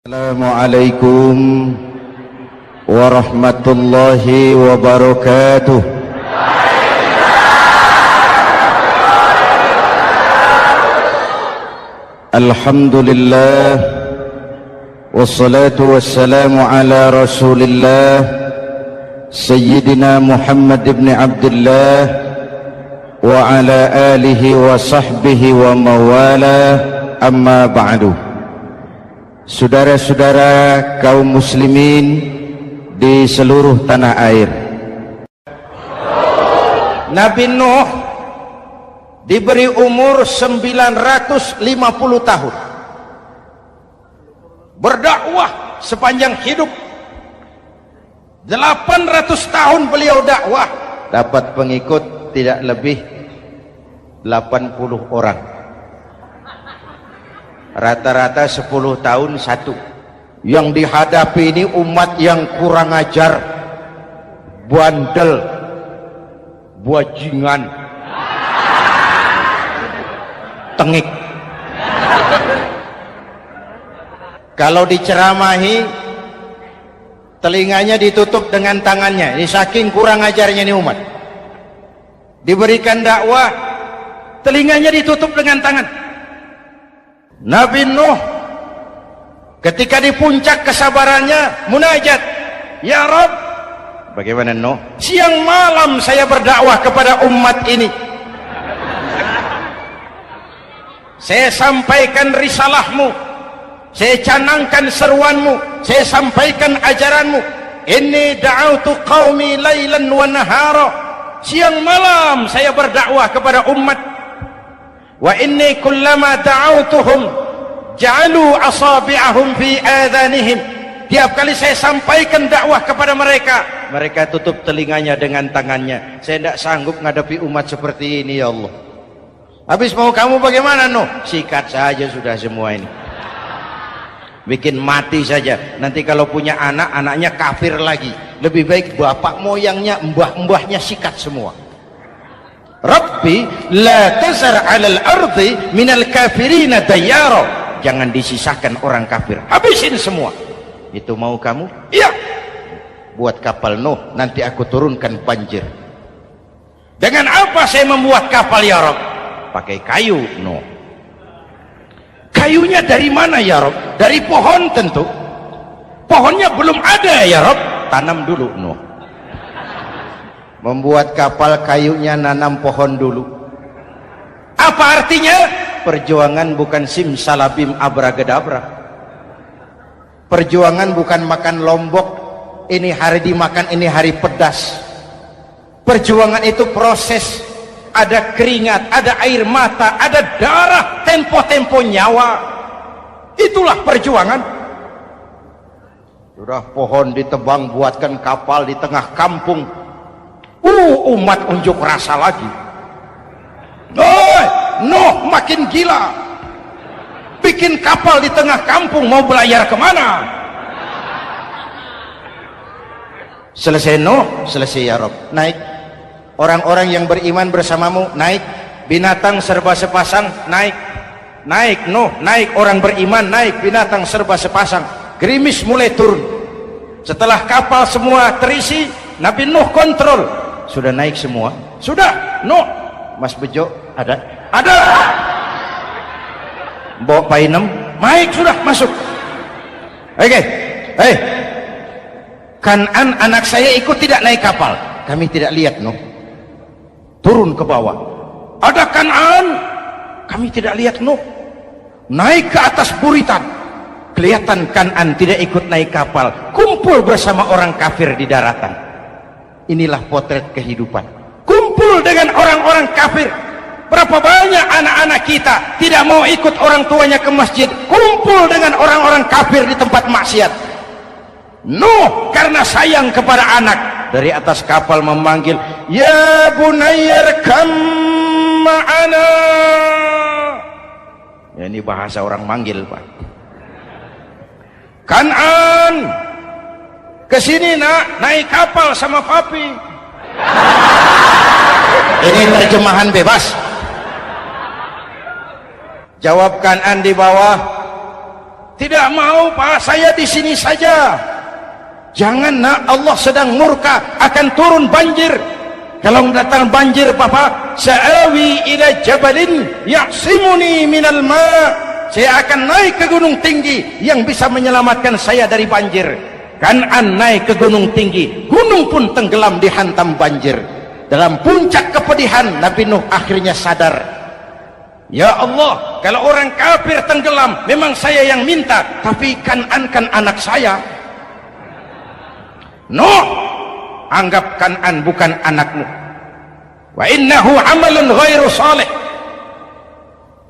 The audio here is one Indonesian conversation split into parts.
Assalamualaikum warahmatullahi wabarakatuh. Alhamdulillah wassalatu wassalamu ala Rasulillah Sayyidina Muhammad ibn Abdullah wa ala alihi wa sahbihi wa mawala, amma ba'du. Saudara-saudara kaum muslimin di seluruh tanah air, Nabi Nuh diberi umur 950 tahun, berdakwah sepanjang hidup. 800 tahun beliau dakwah, dapat pengikut tidak lebih 80 orang. Rata-rata 10 tahun satu. Yang dihadapi ini umat yang kurang ajar, bandel, bajingan, tengik. Kalau diceramahi, telinganya ditutup dengan tangannya. Ini saking kurang ajarnya ini umat. Diberikan dakwah, telinganya ditutup dengan tangan. Nabi Nuh ketika di puncak kesabarannya munajat, ya Rabb, bagaimana Nuh? Siang malam saya berdakwah kepada umat ini, saya sampaikan risalahmu, saya canangkan seruanmu, saya sampaikan ajaranmu. Inni da'autu qaumi lailan wa nahara, siang malam saya berdakwah kepada umat. Wa inni kullama da'autuhum ja'alu asabi'ahum fi adhanihim, tiap kali saya sampaikan dakwah kepada mereka, mereka tutup telinganya dengan tangannya. Saya tidak sanggup menghadapi umat seperti ini, ya Allah. Habis mau kamu bagaimana Nuh? Sikat saja sudah semua ini, bikin mati saja. Nanti kalau punya anak, anaknya kafir lagi. Lebih baik bapak moyangnya, mbah-mbahnya sikat semua. Rabbi la tazar 'alal ardi minal kafirina dayyara, jangan disisakan orang kafir, habisin semua. Itu mau kamu? Iya. Buat kapal Nuh, nanti aku turunkan banjir. Dengan apa saya membuat kapal ya Rabb? Pakai kayu Nuh. Kayunya dari mana ya Rabb? Dari pohon tentu. Pohonnya belum ada ya Rabb, tanam dulu Nuh. Membuat kapal kayunya nanam pohon dulu. Apa artinya? Perjuangan bukan simsalabim abragadabra. Perjuangan bukan makan lombok, ini hari dimakan, ini hari pedas. Perjuangan itu proses, ada keringat, ada air mata, ada darah, tempo-tempo nyawa. Itulah perjuangan. Sudah pohon ditebang, buatkan kapal di tengah kampung. Umat unjuk rasa lagi. Nuh makin gila, bikin kapal di tengah kampung, mau belayar kemana? Selesai Nuh, selesai ya Rabb, naik. Orang-orang yang beriman bersamamu naik. Binatang serba sepasang naik. Naik Nuh, naik. Orang beriman naik, binatang serba sepasang. Gerimis mulai turun. Setelah kapal semua terisi, Nabi Nuh kontrol. Sudah naik semua? Sudah. Nuh, Mas Bejo ada? Ada. Mbok Painem naik, sudah masuk. Oke. Kan'an anak saya ikut tidak naik kapal. Kami tidak lihat Nuh. Turun ke bawah. Ada Kan'an. Kami tidak lihat Nuh. Naik ke atas buritan. Kelihatan Kan'an tidak ikut naik kapal. Kumpul bersama orang kafir di daratan. Inilah potret kehidupan. Kumpul dengan orang-orang kafir. Berapa banyak anak-anak kita tidak mau ikut orang tuanya ke masjid, kumpul dengan orang-orang kafir di tempat maksiat. Nuh karena sayang kepada anak, dari atas kapal memanggil, ya bunayyarkam ma'ana. Ya, ini bahasa orang manggil, Pak. Kan'an, kesini nak, naik kapal sama papi. Ini terjemahan bebas. Jawab Kan'an di bawah, Tidak mau Pak, saya di sini saja. Jangan nak, Allah sedang murka, akan turun banjir. Kalau datang banjir Bapak, sa'awi ila jabalin ya'simuni minal ma'. Saya akan naik ke gunung tinggi yang bisa menyelamatkan saya dari banjir. Kan'an naik ke gunung tinggi, gunung pun tenggelam dihantam banjir. Dalam puncak kepedihan, Nabi Nuh akhirnya sadar, ya Allah, kalau orang kafir tenggelam memang saya yang minta, tapi Kan'an kan anak saya. Nuh, anggap Kan'an bukan anakmu. Wa innahu amalun ghairu salih.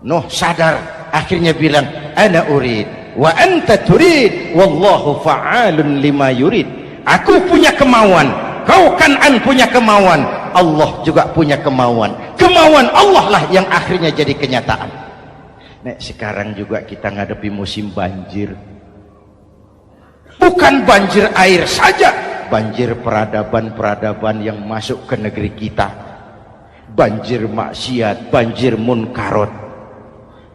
Nuh sadar, akhirnya bilang, ana urid wa anta turid wallahu fa'alun lima yurid. Aku punya kemauan, kau Kan'an punya kemauan, Allah juga punya kemauan. Kemauan Allah lah yang akhirnya jadi kenyataan. Nek sekarang juga kita ngadepi musim banjir. Bukan banjir air saja, banjir peradaban-peradaban yang masuk ke negeri kita. Banjir maksiat, banjir munkarot.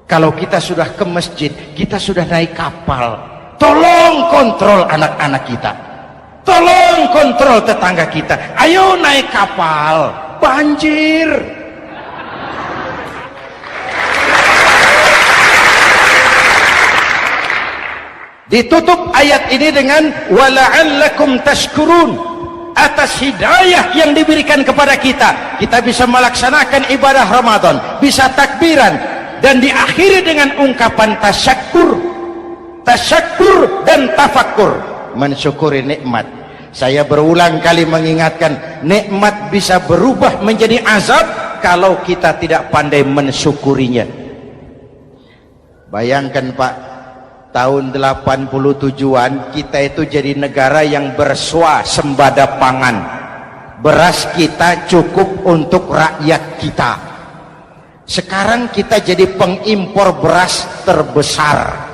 Kalau kita sudah ke masjid, kita sudah naik kapal. Tolong kontrol anak-anak kita. Tolong kontrol tetangga kita. Ayo naik kapal. Banjir. Ditutup ayat ini dengan wala'allakum tashkurun. Atas hidayah yang diberikan kepada kita, kita bisa melaksanakan ibadah Ramadan, bisa takbiran, dan diakhiri dengan ungkapan tasyakkur. Tasyakkur dan tafakkur, mensyukuri nikmat. Saya berulang kali mengingatkan, nikmat bisa berubah menjadi azab kalau kita tidak pandai mensyukurinya. Bayangkan Pak, tahun 87-an kita itu jadi negara yang berswasembada pangan. Beras kita cukup untuk rakyat kita. Sekarang kita jadi pengimpor beras terbesar.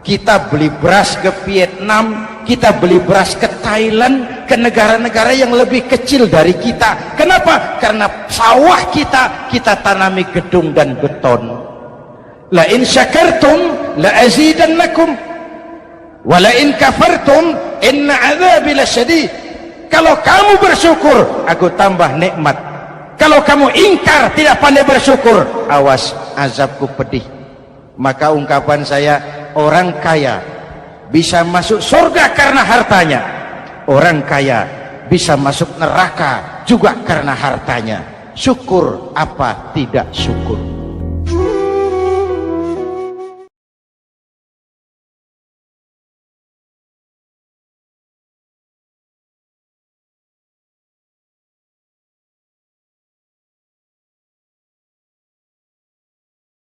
Kita beli beras ke Vietnam, kita beli beras ke Thailand, ke negara-negara yang lebih kecil dari kita. Kenapa? Karena sawah kita tanami gedung dan beton. La in syakartum la azidannakum wa la in kafartum inna adzabi lasyadid. Kalau kamu bersyukur, aku tambah nikmat. Kalau kamu ingkar, tidak pandai bersyukur, awas, azabku pedih. Maka ungkapan saya, orang kaya bisa masuk surga karena hartanya, orang kaya bisa masuk neraka juga karena hartanya. Syukur apa tidak syukur?